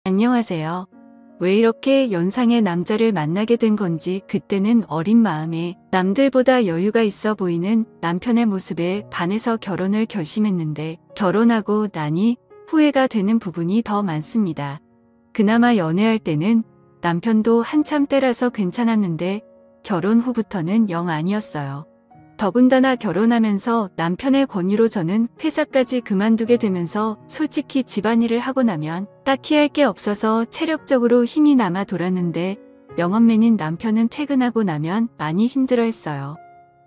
안녕하세요. 왜 이렇게 연상의 남자를 만나게 된 건지 그때는 어린 마음에 남들보다 여유가 있어 보이는 남편의 모습에 반해서 결혼을 결심했는데 결혼하고 나니 후회가 되는 부분이 더 많습니다. 그나마 연애할 때는 남편도 한참 때라서 괜찮았는데 결혼 후부터는 영 아니었어요. 더군다나 결혼하면서 남편의 권유로 저는 회사까지 그만두게 되면서 솔직히 집안일을 하고 나면 딱히 할 게 없어서 체력적으로 힘이 남아 돌았는데 영업맨인 남편은 퇴근하고 나면 많이 힘들어했어요.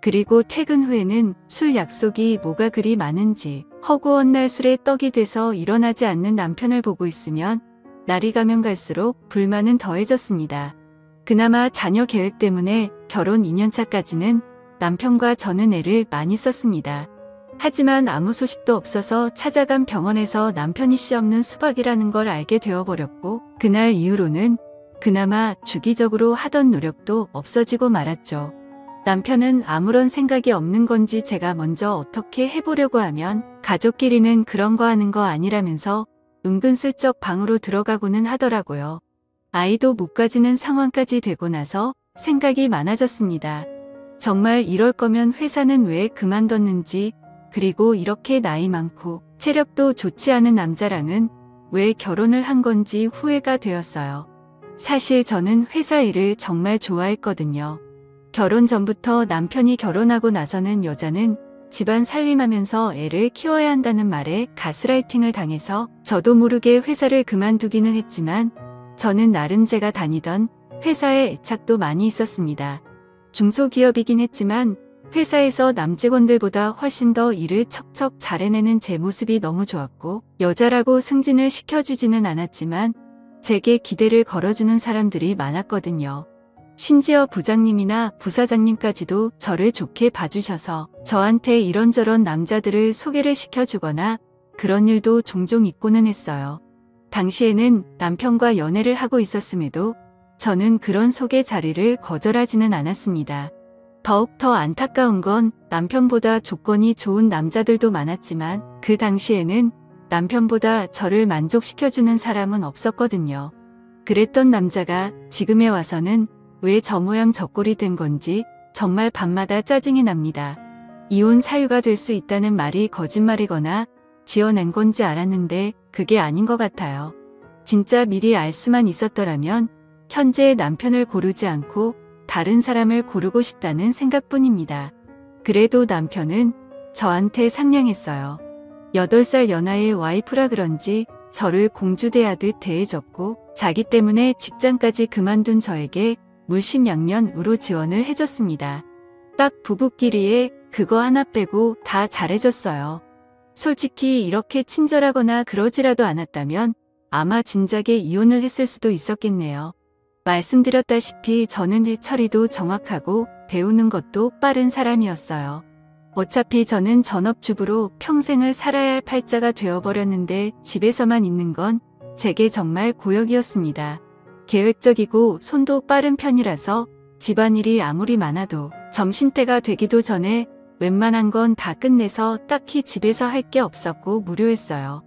그리고 퇴근 후에는 술 약속이 뭐가 그리 많은지 허구한 날 술에 떡이 돼서 일어나지 않는 남편을 보고 있으면 날이 가면 갈수록 불만은 더해졌습니다. 그나마 자녀 계획 때문에 결혼 2년차까지는 남편과 저는 애를 많이 썼습니다. 하지만 아무 소식도 없어서 찾아간 병원에서 남편이 씨 없는 수박이라는 걸 알게 되어버렸고 그날 이후로는 그나마 주기적으로 하던 노력도 없어지고 말았죠. 남편은 아무런 생각이 없는 건지 제가 먼저 어떻게 해보려고 하면 가족끼리는 그런 거 하는 거 아니라면서 은근슬쩍 방으로 들어가고는 하더라고요. 아이도 못 가지는 상황까지 되고 나서 생각이 많아졌습니다. 정말 이럴 거면 회사는 왜 그만뒀는지, 그리고 이렇게 나이 많고 체력도 좋지 않은 남자랑은 왜 결혼을 한 건지 후회가 되었어요. 사실 저는 회사 일을 정말 좋아했거든요. 결혼 전부터 남편이 결혼하고 나서는 여자는 집안 살림하면서 애를 키워야 한다는 말에 가스라이팅을 당해서 저도 모르게 회사를 그만두기는 했지만 저는 나름 제가 다니던 회사에 애착도 많이 있었습니다. 중소기업이긴 했지만 회사에서 남직원들보다 훨씬 더 일을 척척 잘해내는 제 모습이 너무 좋았고 여자라고 승진을 시켜주지는 않았지만 제게 기대를 걸어주는 사람들이 많았거든요. 심지어 부장님이나 부사장님까지도 저를 좋게 봐주셔서 저한테 이런저런 남자들을 소개를 시켜주거나 그런 일도 종종 있고는 했어요. 당시에는 남편과 연애를 하고 있었음에도 저는 그런 소개 자리를 거절하지는 않았습니다. 더욱 더 안타까운 건 남편보다 조건이 좋은 남자들도 많았지만 그 당시에는 남편보다 저를 만족시켜주는 사람은 없었거든요. 그랬던 남자가 지금에 와서는 왜 저 모양 저 꼴이 된 건지 정말 밤마다 짜증이 납니다. 이혼 사유가 될 수 있다는 말이 거짓말이거나 지어낸 건지 알았는데 그게 아닌 것 같아요. 진짜 미리 알 수만 있었더라면 현재의 남편을 고르지 않고 다른 사람을 고르고 싶다는 생각뿐입니다. 그래도 남편은 저한테 상냥했어요. 8살 연하의 와이프라 그런지 저를 공주 대하듯 대해줬고 자기 때문에 직장까지 그만둔 저에게 물심양면으로 지원을 해줬습니다. 딱 부부끼리에 그거 하나 빼고 다 잘해줬어요. 솔직히 이렇게 친절하거나 그러지라도 않았다면 아마 진작에 이혼을 했을 수도 있었겠네요. 말씀드렸다시피 저는 일 처리도 정확하고 배우는 것도 빠른 사람이었어요. 어차피 저는 전업주부로 평생을 살아야 할 팔자가 되어버렸는데 집에서만 있는 건 제게 정말 고역이었습니다. 계획적이고 손도 빠른 편이라서 집안일이 아무리 많아도 점심때가 되기도 전에 웬만한 건 다 끝내서 딱히 집에서 할 게 없었고 무료했어요.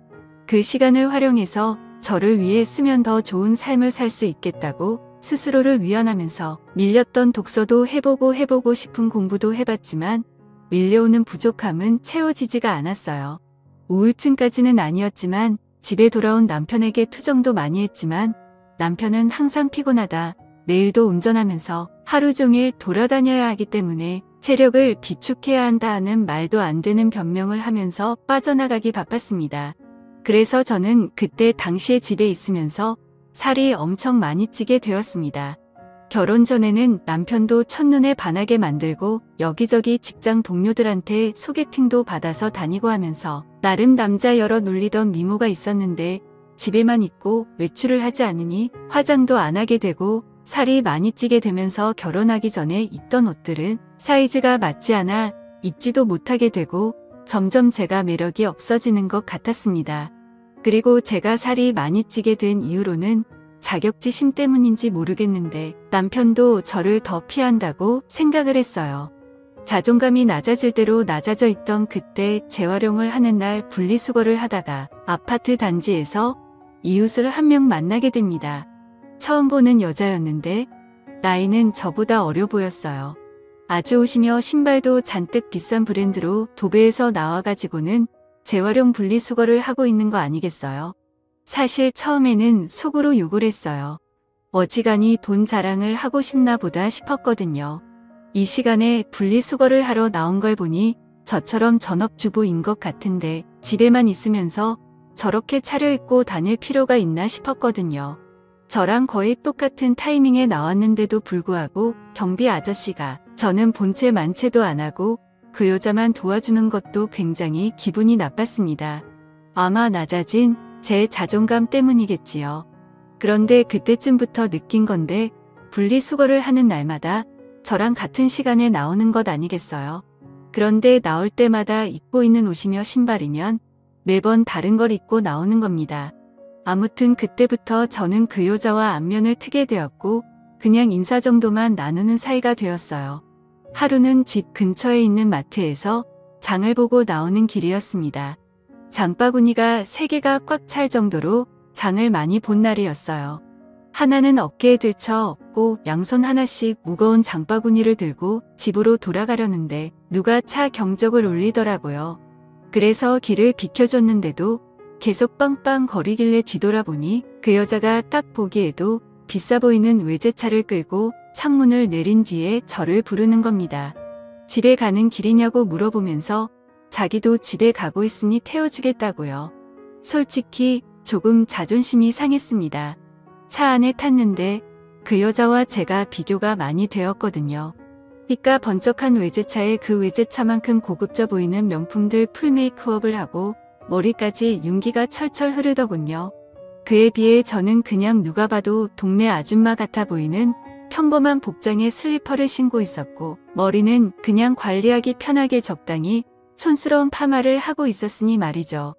그 시간을 활용해서 저를 위해 쓰면 더 좋은 삶을 살 수 있겠다고 스스로를 위안하면서 밀렸던 독서도 해보고 싶은 공부도 해봤지만 밀려오는 부족함은 채워지지가 않았어요. 우울증까지는 아니었지만 집에 돌아온 남편에게 투정도 많이 했지만 남편은 항상 피곤하다, 내일도 운전하면서 하루 종일 돌아다녀야 하기 때문에 체력을 비축해야 한다 하는 말도 안 되는 변명을 하면서 빠져나가기 바빴습니다. 그래서 저는 그때 당시에 집에 있으면서 살이 엄청 많이 찌게 되었습니다. 결혼 전에는 남편도 첫눈에 반하게 만들고 여기저기 직장 동료들한테 소개팅도 받아서 다니고 하면서 나름 남자 여러 놀리던 미모가 있었는데 집에만 있고 외출을 하지 않으니 화장도 안 하게 되고 살이 많이 찌게 되면서 결혼하기 전에 입던 옷들은 사이즈가 맞지 않아 입지도 못하게 되고 점점 제가 매력이 없어지는 것 같았습니다. 그리고 제가 살이 많이 찌게 된 이유로는 자격지심 때문인지 모르겠는데 남편도 저를 더 피한다고 생각을 했어요. 자존감이 낮아질 대로 낮아져 있던 그때 재활용을 하는 날 분리수거를 하다가 아파트 단지에서 이웃을 한 명 만나게 됩니다. 처음 보는 여자였는데 나이는 저보다 어려 보였어요. 아주 옷이며 신발도 잔뜩 비싼 브랜드로 도배해서 나와가지고는 재활용 분리수거를 하고 있는 거 아니겠어요? 사실 처음에는 속으로 욕을 했어요. 어지간히 돈 자랑을 하고 싶나 보다 싶었거든요. 이 시간에 분리수거를 하러 나온 걸 보니 저처럼 전업주부인 것 같은데 집에만 있으면서 저렇게 차려입고 다닐 필요가 있나 싶었거든요. 저랑 거의 똑같은 타이밍에 나왔는데도 불구하고 경비 아저씨가 저는 본체 만체도 안 하고 그 여자만 도와주는 것도 굉장히 기분이 나빴습니다. 아마 낮아진 제 자존감 때문이겠지요. 그런데 그때쯤부터 느낀 건데 분리수거를 하는 날마다 저랑 같은 시간에 나오는 것 아니겠어요? 그런데 나올 때마다 입고 있는 옷이며 신발이면 매번 다른 걸 입고 나오는 겁니다. 아무튼 그때부터 저는 그 여자와 안면을 트게 되었고 그냥 인사 정도만 나누는 사이가 되었어요. 하루는 집 근처에 있는 마트에서 장을 보고 나오는 길이었습니다. 장바구니가 3개가 꽉 찰 정도로 장을 많이 본 날이었어요. 하나는 어깨에 들쳐 업고 양손 하나씩 무거운 장바구니를 들고 집으로 돌아가려는데 누가 차 경적을 울리더라고요. 그래서 길을 비켜줬는데도 계속 빵빵 거리길래 뒤돌아보니 그 여자가 딱 보기에도 비싸 보이는 외제차를 끌고 창문을 내린 뒤에 저를 부르는 겁니다. 집에 가는 길이냐고 물어보면서 자기도 집에 가고 있으니 태워주겠다고요. 솔직히 조금 자존심이 상했습니다. 차 안에 탔는데 그 여자와 제가 비교가 많이 되었거든요. 빛가 번쩍한 외제차에 그 외제차만큼 고급져 보이는 명품들 풀 메이크업을 하고 머리까지 윤기가 철철 흐르더군요. 그에 비해 저는 그냥 누가 봐도 동네 아줌마 같아 보이는 평범한 복장의 슬리퍼를 신고 있었고 머리는 그냥 관리하기 편하게 적당히 촌스러운 파마를 하고 있었으니 말이죠.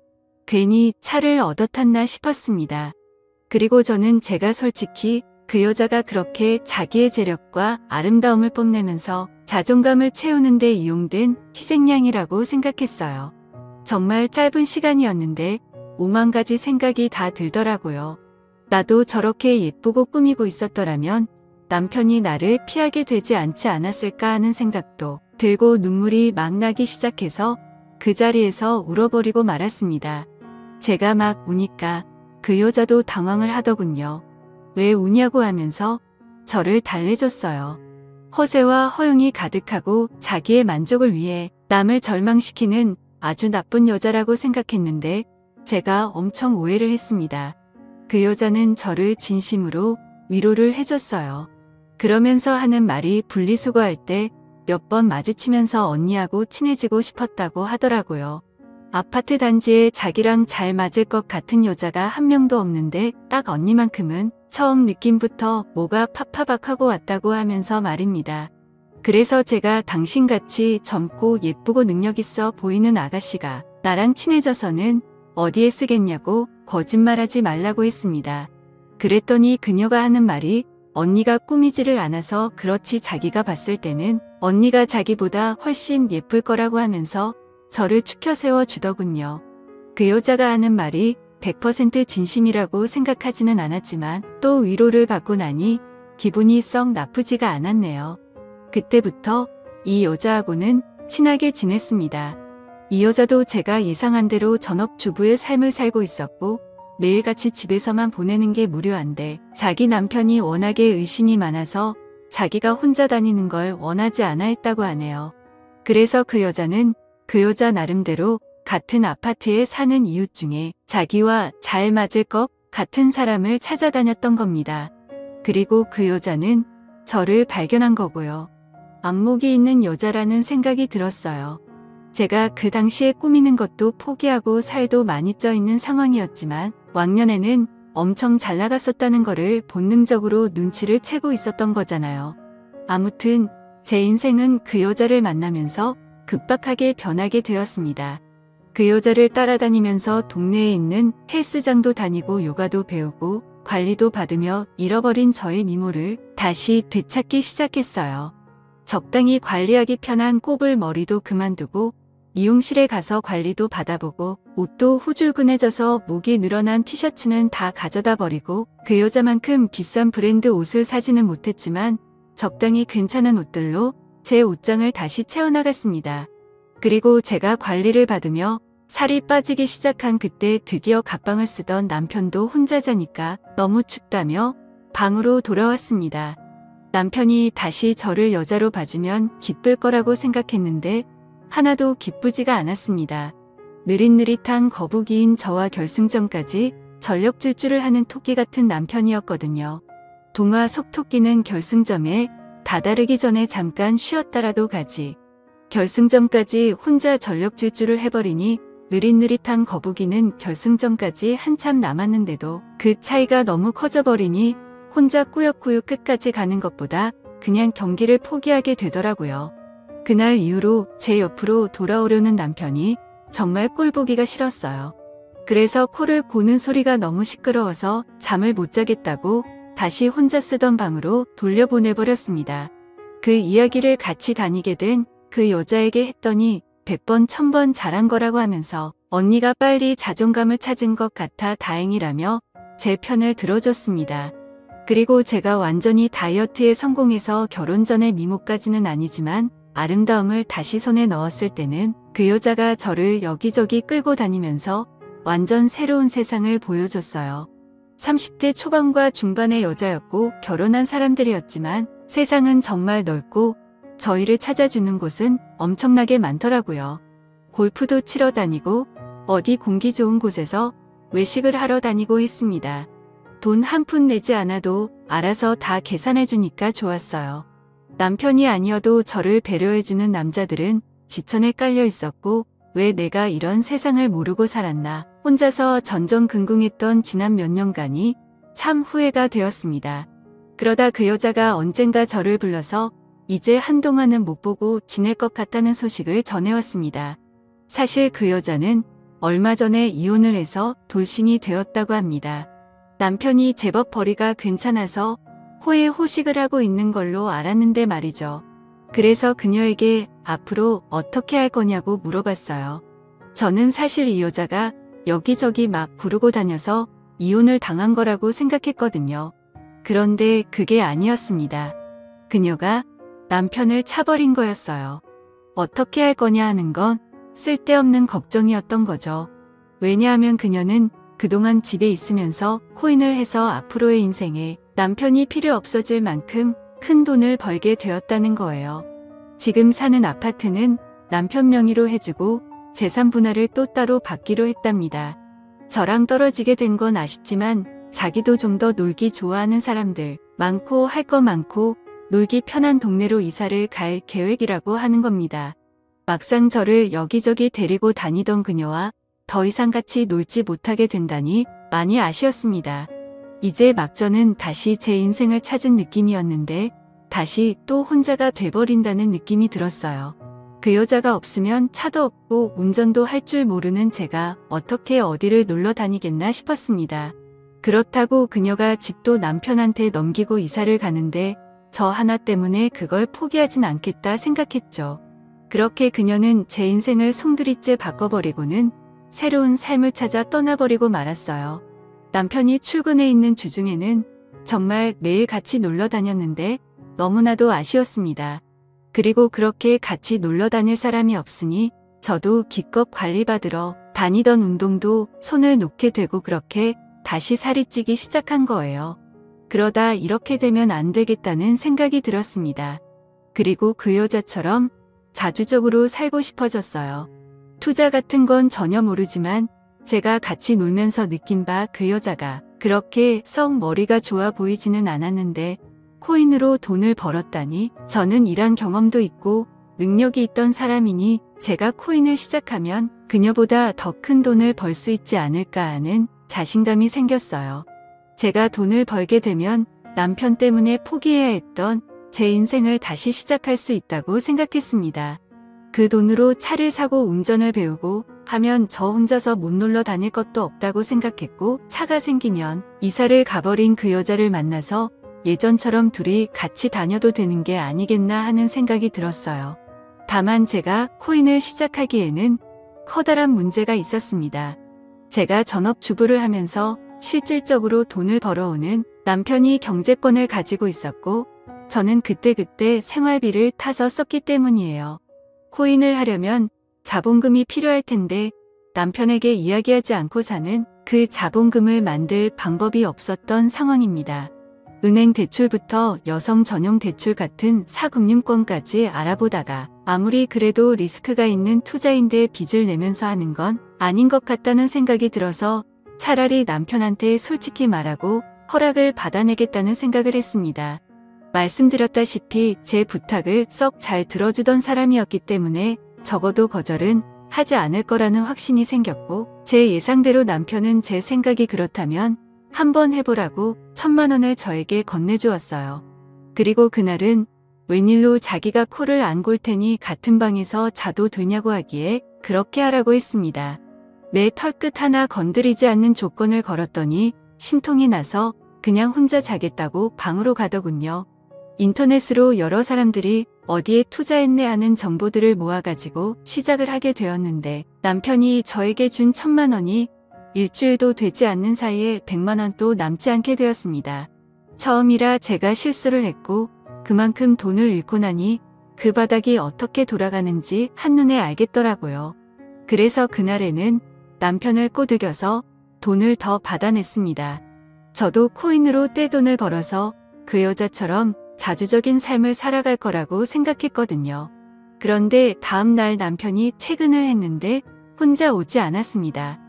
괜히 차를 얻어 탔나 싶었습니다. 그리고 저는 제가 솔직히 그 여자가 그렇게 자기의 재력과 아름다움을 뽐내면서 자존감을 채우는데 이용된 희생양이라고 생각했어요. 정말 짧은 시간이었는데 5만 가지 생각이 다 들더라고요. 나도 저렇게 예쁘고 꾸미고 있었더라면 남편이 나를 피하게 되지 않지 않았을까 하는 생각도 들고 눈물이 막 나기 시작해서 그 자리에서 울어버리고 말았습니다. 제가 막 우니까 그 여자도 당황을 하더군요. 왜 우냐고 하면서 저를 달래줬어요. 허세와 허용이 가득하고 자기의 만족을 위해 남을 절망시키는 아주 나쁜 여자라고 생각했는데 제가 엄청 오해를 했습니다. 그 여자는 저를 진심으로 위로를 해줬어요. 그러면서 하는 말이 분리수거할 때 몇 번 마주치면서 언니하고 친해지고 싶었다고 하더라고요. 아파트 단지에 자기랑 잘 맞을 것 같은 여자가 한 명도 없는데 딱 언니만큼은 처음 느낌부터 뭐가 팍팍하고 왔다고 하면서 말입니다. 그래서 제가 당신같이 젊고 예쁘고 능력있어 보이는 아가씨가 나랑 친해져서는 어디에 쓰겠냐고 거짓말하지 말라고 했습니다. 그랬더니 그녀가 하는 말이 언니가 꾸미지를 않아서 그렇지 자기가 봤을 때는 언니가 자기보다 훨씬 예쁠 거라고 하면서 저를 추켜 세워주더군요. 그 여자가 하는 말이 100% 진심이라고 생각하지는 않았지만 또 위로를 받고 나니 기분이 썩 나쁘지가 않았네요. 그때부터 이 여자하고는 친하게 지냈습니다. 이 여자도 제가 예상한 대로 전업주부의 삶을 살고 있었고 매일같이 집에서만 보내는 게 무료한데 자기 남편이 워낙에 의심이 많아서 자기가 혼자 다니는 걸 원하지 않아 했다고 하네요. 그래서 그 여자는 그 여자 나름대로 같은 아파트에 사는 이웃 중에 자기와 잘 맞을 것 같은 사람을 찾아다녔던 겁니다. 그리고 그 여자는 저를 발견한 거고요. 안목이 있는 여자라는 생각이 들었어요. 제가 그 당시에 꾸미는 것도 포기하고 살도 많이 쪄 있는 상황이었지만 왕년에는 엄청 잘 나갔었다는 거를 본능적으로 눈치를 채고 있었던 거잖아요. 아무튼 제 인생은 그 여자를 만나면서 급박하게 변하게 되었습니다. 그 여자를 따라다니면서 동네에 있는 헬스장도 다니고 요가도 배우고 관리도 받으며 잃어버린 저의 미모를 다시 되찾기 시작했어요. 적당히 관리하기 편한 꼽을 머리도 그만두고 미용실에 가서 관리도 받아보고 옷도 후줄근해져서 목이 늘어난 티셔츠는 다 가져다 버리고 그 여자만큼 비싼 브랜드 옷을 사지는 못했지만 적당히 괜찮은 옷들로 제 옷장을 다시 채워나갔습니다. 그리고 제가 관리를 받으며 살이 빠지기 시작한 그때 드디어 갑방을 쓰던 남편도 혼자 자니까 너무 춥다며 방으로 돌아왔습니다. 남편이 다시 저를 여자로 봐주면 기쁠 거라고 생각했는데 하나도 기쁘지가 않았습니다. 느릿느릿한 거북이인 저와 결승점까지 전력 질주를 하는 토끼 같은 남편이었거든요. 동화 속 토끼는 결승점에 다다르기 전에 잠깐 쉬었다라도 가지. 결승점까지 혼자 전력 질주를 해버리니 느릿느릿한 거북이는 결승점까지 한참 남았는데도 그 차이가 너무 커져버리니 혼자 꾸역꾸역 끝까지 가는 것보다 그냥 경기를 포기하게 되더라고요. 그날 이후로 제 옆으로 돌아오려는 남편이 정말 꼴보기가 싫었어요. 그래서 코를 고는 소리가 너무 시끄러워서 잠을 못 자겠다고 다시 혼자 쓰던 방으로 돌려보내버렸습니다. 그 이야기를 같이 다니게 된 그 여자에게 했더니 100번 1000번 잘한 거라고 하면서 언니가 빨리 자존감을 찾은 것 같아 다행이라며 제 편을 들어줬습니다. 그리고 제가 완전히 다이어트에 성공해서 결혼 전에 미모까지는 아니지만 아름다움을 다시 손에 넣었을 때는 그 여자가 저를 여기저기 끌고 다니면서 완전 새로운 세상을 보여줬어요. 30대 초반과 중반의 여자였고 결혼한 사람들이었지만 세상은 정말 넓고 저희를 찾아주는 곳은 엄청나게 많더라고요. 골프도 치러 다니고 어디 공기 좋은 곳에서 외식을 하러 다니고 했습니다. 돈 한 푼 내지 않아도 알아서 다 계산해주니까 좋았어요. 남편이 아니어도 저를 배려해주는 남자들은 지천에 깔려 있었고 왜 내가 이런 세상을 모르고 살았나 혼자서 전전긍긍했던 지난 몇 년간이 참 후회가 되었습니다. 그러다 그 여자가 언젠가 저를 불러서 이제 한동안은 못 보고 지낼 것 같다는 소식을 전해왔습니다. 사실 그 여자는 얼마 전에 이혼을 해서 돌싱이 되었다고 합니다. 남편이 제법 벌이가 괜찮아서 호의호식을 하고 있는 걸로 알았는데 말이죠. 그래서 그녀에게 앞으로 어떻게 할 거냐고 물어봤어요. 저는 사실 이 여자가 여기저기 막 부르고 다녀서 이혼을 당한 거라고 생각했거든요. 그런데 그게 아니었습니다. 그녀가 남편을 차버린 거였어요. 어떻게 할 거냐 하는 건 쓸데없는 걱정이었던 거죠. 왜냐하면 그녀는 그동안 집에 있으면서 코인을 해서 앞으로의 인생에 남편이 필요 없어질 만큼 큰 돈을 벌게 되었다는 거예요. 지금 사는 아파트는 남편 명의로 해주고 재산 분할을 또 따로 받기로 했답니다. 저랑 떨어지게 된 건 아쉽지만 자기도 좀 더 놀기 좋아하는 사람들 많고 할 거 많고 놀기 편한 동네로 이사를 갈 계획이라고 하는 겁니다. 막상 저를 여기저기 데리고 다니던 그녀와 더 이상 같이 놀지 못하게 된다니 많이 아쉬웠습니다. 이제 막 저는 다시 제 인생을 찾은 느낌이었는데 다시 또 혼자가 돼버린다는 느낌이 들었어요. 그 여자가 없으면 차도 없고 운전도 할 줄 모르는 제가 어떻게 어디를 놀러 다니겠나 싶었습니다. 그렇다고 그녀가 집도 남편한테 넘기고 이사를 가는데 저 하나 때문에 그걸 포기하진 않겠다 생각했죠. 그렇게 그녀는 제 인생을 송두리째 바꿔버리고는 새로운 삶을 찾아 떠나버리고 말았어요. 남편이 출근해 있는 주중에는 정말 매일 같이 놀러 다녔는데 너무나도 아쉬웠습니다. 그리고 그렇게 같이 놀러 다닐 사람이 없으니 저도 기껏 관리받으러 다니던 운동도 손을 놓게 되고 그렇게 다시 살이 찌기 시작한 거예요. 그러다 이렇게 되면 안 되겠다는 생각이 들었습니다. 그리고 그 여자처럼 자주적으로 살고 싶어졌어요. 투자 같은 건 전혀 모르지만 제가 같이 놀면서 느낀 바 그 여자가 그렇게 썩 머리가 좋아 보이지는 않았는데 코인으로 돈을 벌었다니 저는 일한 경험도 있고 능력이 있던 사람이니 제가 코인을 시작하면 그녀보다 더 큰 돈을 벌 수 있지 않을까 하는 자신감이 생겼어요. 제가 돈을 벌게 되면 남편 때문에 포기해야 했던 제 인생을 다시 시작할 수 있다고 생각했습니다. 그 돈으로 차를 사고 운전을 배우고 하면 저 혼자서 못 놀러 다닐 것도 없다고 생각했고 차가 생기면 이사를 가버린 그 여자를 만나서 예전처럼 둘이 같이 다녀도 되는 게 아니겠나 하는 생각이 들었어요. 다만 제가 코인을 시작하기에는 커다란 문제가 있었습니다. 제가 전업주부를 하면서 실질적으로 돈을 벌어오는 남편이 경제권을 가지고 있었고 저는 그때그때 생활비를 타서 썼기 때문이에요. 코인을 하려면 자본금이 필요할 텐데 남편에게 이야기하지 않고 사는 그 자본금을 만들 방법이 없었던 상황입니다. 은행 대출부터 여성 전용 대출 같은 사금융권까지 알아보다가 아무리 그래도 리스크가 있는 투자인데 빚을 내면서 하는 건 아닌 것 같다는 생각이 들어서 차라리 남편한테 솔직히 말하고 허락을 받아내겠다는 생각을 했습니다. 말씀드렸다시피 제 부탁을 썩 잘 들어주던 사람이었기 때문에 적어도 거절은 하지 않을 거라는 확신이 생겼고 제 예상대로 남편은 제 생각이 그렇다면 한번 해보라고 1,000만 원을 저에게 건네주었어요. 그리고 그날은 웬일로 자기가 코를 안 골 테니 같은 방에서 자도 되냐고 하기에 그렇게 하라고 했습니다. 내 털끝 하나 건드리지 않는 조건을 걸었더니 심통이 나서 그냥 혼자 자겠다고 방으로 가더군요. 인터넷으로 여러 사람들이 어디에 투자했네 하는 정보들을 모아가지고 시작을 하게 되었는데 남편이 저에게 준 1,000만 원이 일주일도 되지 않는 사이에 100만 원도 남지 않게 되었습니다. 처음이라 제가 실수를 했고 그만큼 돈을 잃고 나니 그 바닥이 어떻게 돌아가는지 한눈에 알겠더라고요. 그래서 그날에는 남편을 꼬드겨서 돈을 더 받아냈습니다. 저도 코인으로 떼돈을 벌어서 그 여자처럼 자주적인 삶을 살아갈 거라고 생각했거든요. 그런데 다음 날 남편이 퇴근을 했는데 혼자 오지 않았습니다.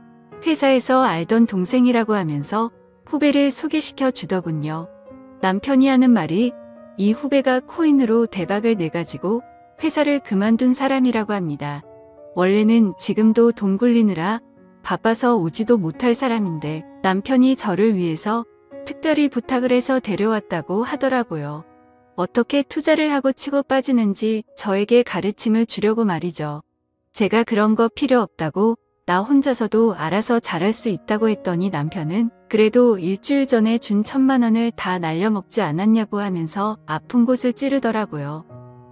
회사에서 알던 동생이라고 하면서 후배를 소개시켜 주더군요. 남편이 하는 말이 이 후배가 코인으로 대박을 내가지고 회사를 그만둔 사람이라고 합니다. 원래는 지금도 돈 굴리느라 바빠서 오지도 못할 사람인데 남편이 저를 위해서 특별히 부탁을 해서 데려왔다고 하더라고요. 어떻게 투자를 하고 치고 빠지는지 저에게 가르침을 주려고 말이죠. 제가 그런 거 필요 없다고 나 혼자서도 알아서 잘할 수 있다고 했더니 남편은 그래도 일주일 전에 준 1,000만 원을 다 날려먹지 않았냐고 하면서 아픈 곳을 찌르더라고요.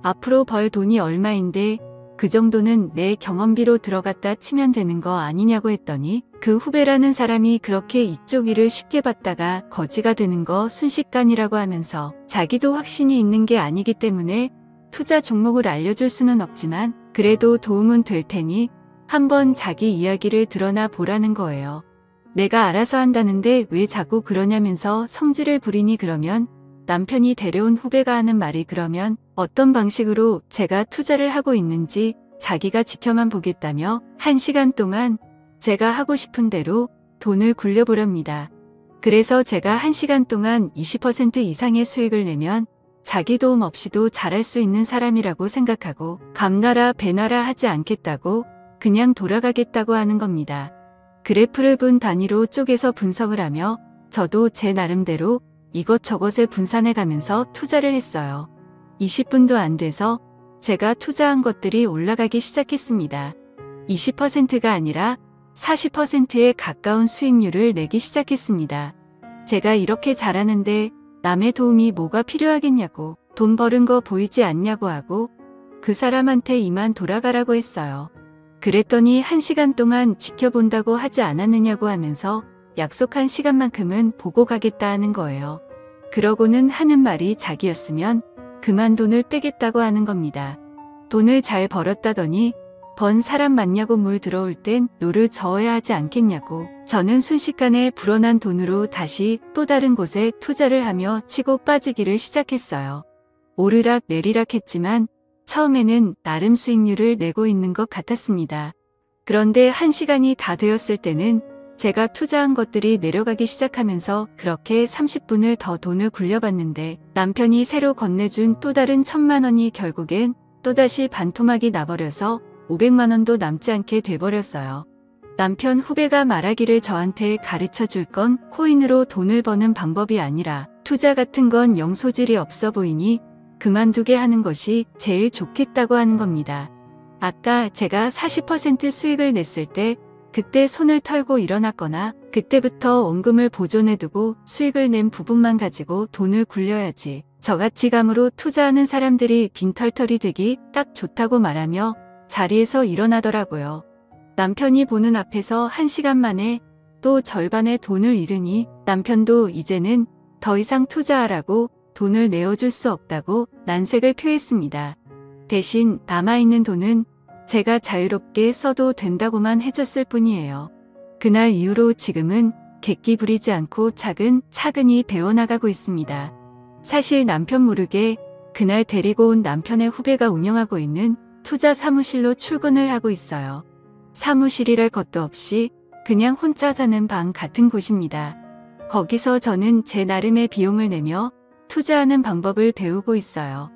앞으로 벌 돈이 얼마인데 그 정도는 내 경험비로 들어갔다 치면 되는 거 아니냐고 했더니 그 후배라는 사람이 그렇게 이쪽 일을 쉽게 받다가 거지가 되는 거 순식간이라고 하면서 자기도 확신이 있는 게 아니기 때문에 투자 종목을 알려줄 수는 없지만 그래도 도움은 될 테니 한번 자기 이야기를 드러나 보라는 거예요. 내가 알아서 한다는데 왜 자꾸 그러냐면서 성질을 부리니 그러면 남편이 데려온 후배가 하는 말이 그러면 어떤 방식으로 제가 투자를 하고 있는지 자기가 지켜만 보겠다며 1시간 동안 제가 하고 싶은 대로 돈을 굴려보렵니다. 그래서 제가 1시간 동안 20% 이상의 수익을 내면 자기 도움 없이도 잘할 수 있는 사람이라고 생각하고 감나라 배나라 하지 않겠다고 그냥 돌아가겠다고 하는 겁니다. 그래프를 분 단위로 쪼개서 분석을 하며 저도 제 나름대로 이것저것을 분산해 가면서 투자를 했어요. 20분도 안 돼서 제가 투자한 것들이 올라가기 시작했습니다. 20%가 아니라 40%에 가까운 수익률을 내기 시작했습니다. 제가 이렇게 잘하는데 남의 도움이 뭐가 필요하겠냐고 돈 버는 거 보이지 않냐고 하고 그 사람한테 이만 돌아가라고 했어요. 그랬더니 1시간 동안 지켜본다고 하지 않았느냐고 하면서 약속한 시간만큼은 보고 가겠다 하는 거예요. 그러고는 하는 말이 자기였으면 그만 돈을 빼겠다고 하는 겁니다. 돈을 잘 벌었다더니 번 사람 맞냐고 물 들어올 땐 노를 저어야 하지 않겠냐고 저는 순식간에 불어난 돈으로 다시 또 다른 곳에 투자를 하며 치고 빠지기를 시작했어요. 오르락 내리락 했지만 처음에는 나름 수익률을 내고 있는 것 같았습니다. 그런데 1시간이 다 되었을 때는 제가 투자한 것들이 내려가기 시작하면서 그렇게 30분을 더 돈을 굴려봤는데 남편이 새로 건네준 또 다른 1,000만 원이 결국엔 또다시 반토막이 나버려서 500만 원도 남지 않게 돼버렸어요. 남편 후배가 말하기를 저한테 가르쳐 줄 건 코인으로 돈을 버는 방법이 아니라 투자 같은 건 영 소질이 없어 보이니 그만두게 하는 것이 제일 좋겠다고 하는 겁니다. 아까 제가 40% 수익을 냈을 때 그때 손을 털고 일어났거나 그때부터 원금을 보존해두고 수익을 낸 부분만 가지고 돈을 굴려야지 저가치감으로 투자하는 사람들이 빈털털이 되기 딱 좋다고 말하며 자리에서 일어나더라고요. 남편이 보는 앞에서 1시간 만에 또 절반의 돈을 잃으니 남편도 이제는 더 이상 투자하라고 돈을 내어줄 수 없다고 난색을 표했습니다. 대신 남아있는 돈은 제가 자유롭게 써도 된다고만 해줬을 뿐이에요. 그날 이후로 지금은 객기 부리지 않고 차근히 배워나가고 있습니다. 사실 남편 모르게 그날 데리고 온 남편의 후배가 운영하고 있는 투자 사무실로 출근을 하고 있어요. 사무실이랄 것도 없이 그냥 혼자 사는 방 같은 곳입니다. 거기서 저는 제 나름의 비용을 내며 투자하는 방법을 배우고 있어요.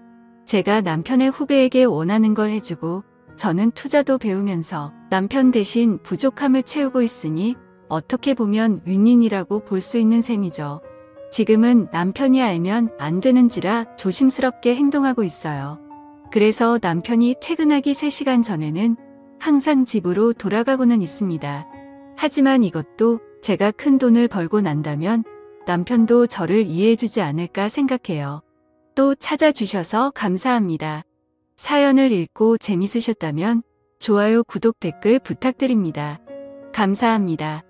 제가 남편의 후배에게 원하는 걸 해주고 저는 투자도 배우면서 남편 대신 부족함을 채우고 있으니 어떻게 보면 윈윈이라고 볼 수 있는 셈이죠. 지금은 남편이 알면 안 되는지라 조심스럽게 행동하고 있어요. 그래서 남편이 퇴근하기 3시간 전에는 항상 집으로 돌아가고는 있습니다. 하지만 이것도 제가 큰 돈을 벌고 난다면 남편도 저를 이해해주지 않을까 생각해요. 또 찾아주셔서 감사합니다. 사연을 읽고 재밌으셨다면 좋아요, 구독, 댓글 부탁드립니다. 감사합니다.